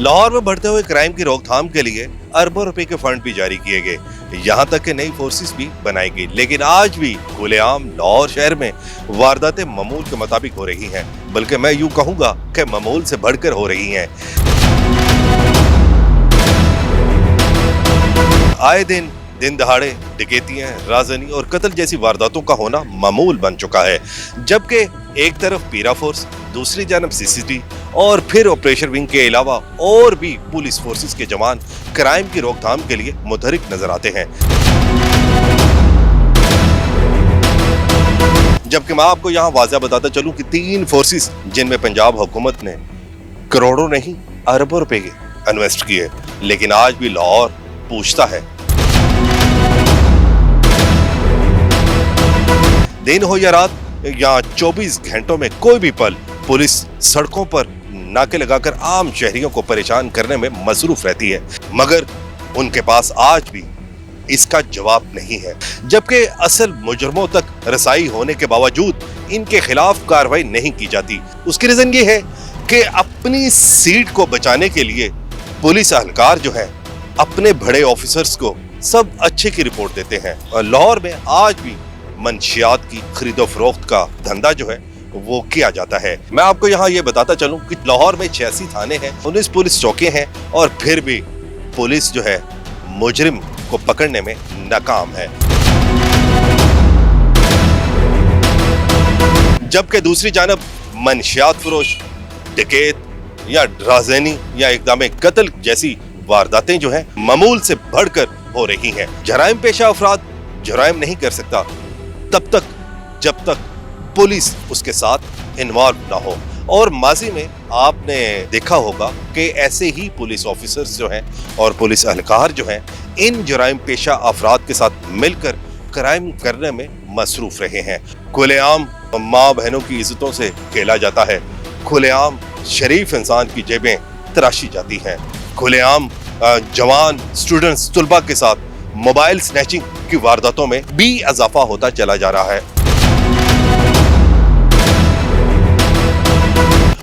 लाहौर में बढ़ते हुए क्राइम की रोकथाम के लिए अरबों रुपए के फंड भी जारी किए गए, यहाँ तक कि नई फोर्सेस भी बनाई गई, लेकिन आज भी खुलेआम लाहौर शहर में वारदातें मामूल के मुताबिक हो रही हैं, बल्कि मैं यूं कहूंगा कि मामूल से बढ़कर हो रही हैं। आए दिन दहाड़े डकैतियां, राजनी और कत्ल जैसी वारदातों का होना मामूल बन चुका है, जबकि एक तरफ पीरा फोर्स, दूसरी जानब सीसीटी और फिर ऑपरेशन विंग के अलावा और भी पुलिस फोर्सेस के जवान क्राइम की रोकथाम के लिए मुतहरिक नजर आते हैं। जबकि मैं आपको यहाँ वाज़ह बताता चलूं कि 3 फोर्सेस जिनमें पंजाब हुकूमत ने करोड़ों नहीं अरबों रुपए इन्वेस्ट किए, लेकिन आज भी लाहौर पूछता है। दिन हो या रात या 24 घंटों में कोई भी पल पुलिस सड़कों पर नाके लगाकर आम शहरियों को परेशान करने में मसरूफ रहती है, मगर उनके पास आज भी इसका जवाब नहीं है। जबकि असल मुजरमों तक रसाई होने के बावजूद इनके खिलाफ कार्रवाई नहीं की जाती। उसकी रीजन ये है कि अपनी सीट को बचाने के लिए पुलिस अहलकार जो है अपने बड़े ऑफिसर्स को सब अच्छे की रिपोर्ट देते हैं, और लाहौर में आज भी मंशियात की खरीदो फरोख्त का धंधा जो है वो किया जाता है। मैं आपको यहाँ ये बताता चलूं कि लाहौर में 86 थाने हैं, 19 पुलिस चौके हैं, और फिर भी पुलिस जो है मुजरिम को पकड़ने में नाकाम है। जबकि दूसरी जानब मंशियात फरोश, डकैत या राजनी या इक़दाम कत्ल जैसी वारदातें जो हैं मामूल से बढ़कर हो रही हैं। जराइम पेशा अफराद जराइम नहीं कर सकता तब तक जब तक पुलिस उसके साथ इन्वॉल्व ना हो, और माजी में आपने देखा होगा कि ऐसे ही पुलिस ऑफिसर्स जो हैं और पुलिस अहलकार जो हैं इन जराइम पेशा अफराद के साथ मिलकर क्राइम करने में मसरूफ रहे हैं। खुलेआम माँ बहनों की इज्जतों से खेला जाता है, खुलेआम शरीफ इंसान की जेबें तराशी जाती हैं, खुलेआम जवान स्टूडेंट्स तुलबा के साथ मोबाइल स्नैचिंग की वारदातों में भी इजाफा होता चला जा रहा है,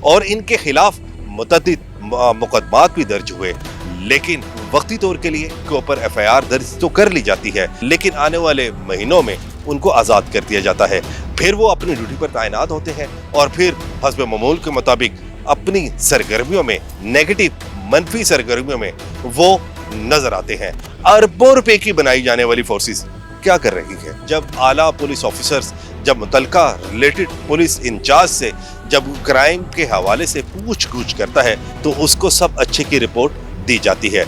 और इनके खिलाफ मुतअद्दिद मुकदमात भी दर्ज हुए, लेकिन वक्ती तौर के लिए के ऊपर FIR दर्ज तो कर ली जाती है, लेकिन आने वाले महीनों में उनको आज़ाद कर दिया जाता है। फिर वो अपनी ड्यूटी पर तैनात होते हैं और फिर हस्ब मामूल के मुताबिक अपनी सरगर्मियों में, नेगेटिव मनफी सरगर्मियों में वो नजर आते हैं। अरबों रुपए की बनाई जाने वाली फोर्सेस क्या कर रही है? जब आला पुलिस ऑफिसर्स, जब मुतलका रिलेटेड पुलिस इंचार्ज से जब क्राइम के हवाले से पूछ-गूछ करता है तो उसको सब अच्छे की रिपोर्ट दी जाती है।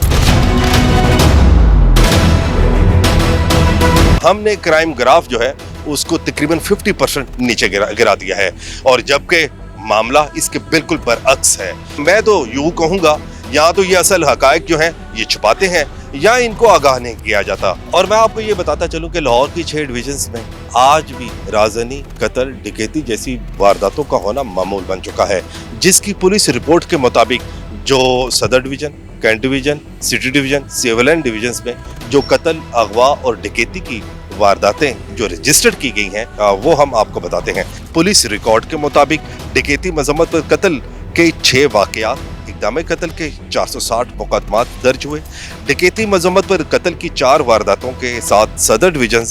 हमने क्राइम ग्राफ जो है उसको तकरीबन 50% नीचे गिरा दिया है, और जबकि मामला इसके बिल्कुल बरअक्स है। मैं तो यूं कहूंगा या तो ये असल हकायक जो हैं ये छुपाते हैं या इनको आगाह नहीं किया जाता। और मैं आपको ये बताता चलूं कि लाहौर की 6 डिवीजन्स में आज भी राजनी, कत्ल, डकैती जैसी वारदातों का होना मामूल बन चुका है, जिसकी पुलिस रिपोर्ट के मुताबिक जो सदर division, cantt division, city division, civilian divisions में जो कत्ल, अगवा और डकैती की वारदातें जो रजिस्टर्ड की गई हैं वो हम आपको बताते हैं। पुलिस रिकॉर्ड के मुताबिक डकैती, मजम्मत पर कत्ल के 6 वाकयात, इक़दाम कत्ल के 460 मुकदमात दर्ज हुए। डकैती, मजम्मत पर कत्ल की 4 वारदातों के साथ सदर डिवीजन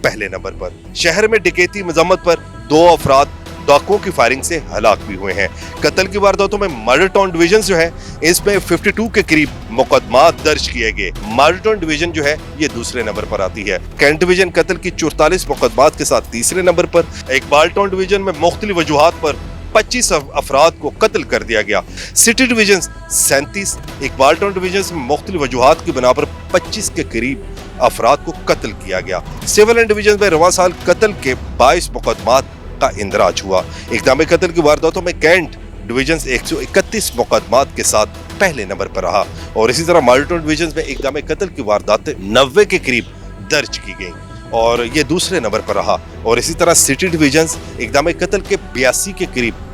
पहले नंबर पर। शहर में डकैती, मजम्मत पर 2 अफराद डाकुओं की फायरिंग से हलाक भी हुए हैं। कत्ल की वारदातों में मर्डर टाउन डिवीजन जो है इसमें 52 के करीब मुकदमात दर्ज किए गए। मर्डर टाउन डिवीजन जो है ये दूसरे नंबर पर आती है। कैंट डिवीजन कत्ल की 44 मुकदमात के साथ तीसरे नंबर पर। इकबाल टाउन डिवीजन में मुख्तलिफ वजूहात पर 25 अफराद को कत्ल कर दिया गया। City division 37, Iqbal town division में मुख्तलिफ वजूहात की बिना पर 25 के करीब अफराद को कत्ल किया गया। सिविलियन डिवीजन में रवां साल कत्ल के 22 मुकदमात का इंदराज हुआ। इक़दाम कत्ल की वारदातों में कैंट डिवीजन 131 मुकदमात के साथ पहले नंबर पर रहा, और इसी तरह मर्डर टाउन डिवीजन में इक़दाम कत्ल की वारदातें 90 के करीब दर्ज की गई और ये दूसरे नंबर पर रहा। और इसी तरह सिटी डिवीजन इक़दाम कत्ल के 82 के करीब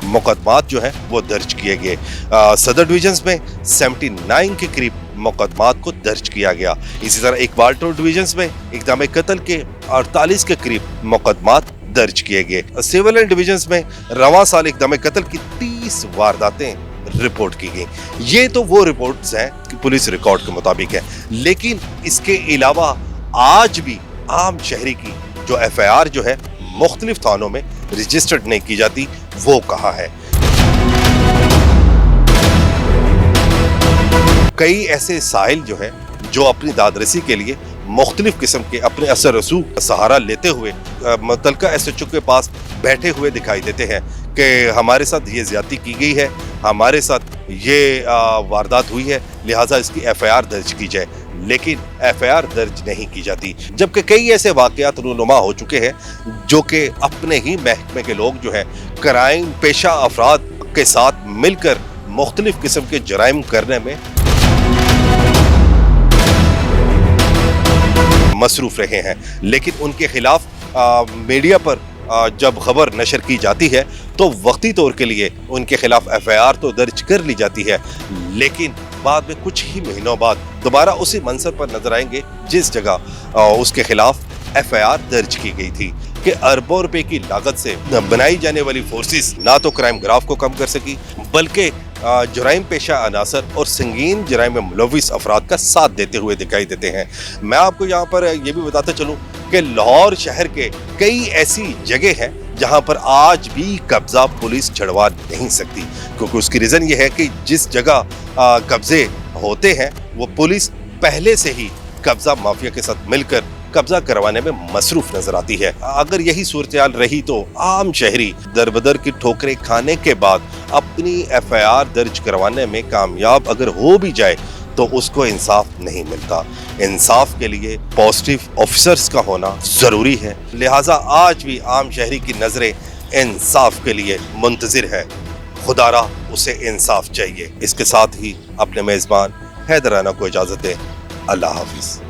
मुकदमात जो है वो दर्ज किए गए। सदर डिवीजन में 79 के करीब मुकदमात को दर्ज किया गया। इसी तरह इकबाल टाउन डिवीजन में इक़दाम कत्ल के 48 के करीब मुकदमात दर्ज किए गए। सिविलियन डिवीजन में रवां साल इक़दाम कत्ल की 30 वारदातें रिपोर्ट की गई। ये तो वो रिपोर्ट्स हैं कि पुलिस रिकॉर्ड के मुताबिक है, लेकिन इसके अलावा आज भी आम शहरी की जो एफआईआर जो है मुख्तलिफ थानों में रजिस्टर्ड नहीं की जाती, वो कहाँ है। कई ऐसे साहिल जो है जो अपनी दादरसी के लिए मुख्तलिफ किस्म के अपने असर रसूख का सहारा लेते हुए मुतलका एसएचओ के पास बैठे हुए दिखाई देते हैं कि हमारे साथ ये ज्यादती की गई है, हमारे साथ ये वारदात हुई है, लिहाजा इसकी एफआईआर दर्ज की जाए, लेकिन एफआईआर दर्ज नहीं की जाती। जबकि कई ऐसे वाकयात रूनुमा हो चुके हैं जो कि अपने ही महकमे के लोग जो है क्राइम पेशा अफराद के साथ मिलकर मुख्तलिफ किस्म के जराइम करने में मसरूफ रहे हैं, लेकिन उनके खिलाफ मीडिया पर जब खबर नशर की जाती है तो वक्ती तौर के लिए उनके खिलाफ एफआईआर तो दर्ज कर ली जाती है, लेकिन बाद में कुछ ही महीनों बाद दोबारा उसी मंसर पर नजर आएंगे जिस जगह उसके खिलाफ एफआईआर दर्ज की गई थी कि अरबों रुपए की लागत से बनाई जाने वाली फोर्सेस ना तो क्राइम ग्राफ को कम कर सकी, बल्कि जराइम पेशा अनासर और संगीन जराइम में मुलविस अफराद का साथ देते हुए दिखाई देते हैं। मैं आपको यहाँ पर ये भी बताता चलूँ कि लाहौर शहर के कई ऐसी जगह हैं जहाँ पर आज भी कब्जा पुलिस छड़वा नहीं सकती, क्योंकि उसकी रीज़न ये है कि जिस जगह कब्जे होते हैं वो पुलिस पहले से ही कब्जा माफिया के साथ मिलकर कब्जा करवाने में मसरूफ नजर आती है। अगर यही सूरत रही तो आम शहरी दरबदर की ठोकरें खाने के बाद अपनी एफआईआर दर्ज करवाने में कामयाब अगर हो भी जाए तो उसको इंसाफ नहीं मिलता। इंसाफ के लिए पॉजिटिव ऑफिसर्स का होना जरूरी है, लिहाजा आज भी आम शहरी की नजरें इंसाफ के लिए मुंतजिर है। खुदारा उसे इंसाफ चाहिए। इसके साथ ही अपने मेजबान हैदर राना को इजाजत दें। अल्लाह हाफिज।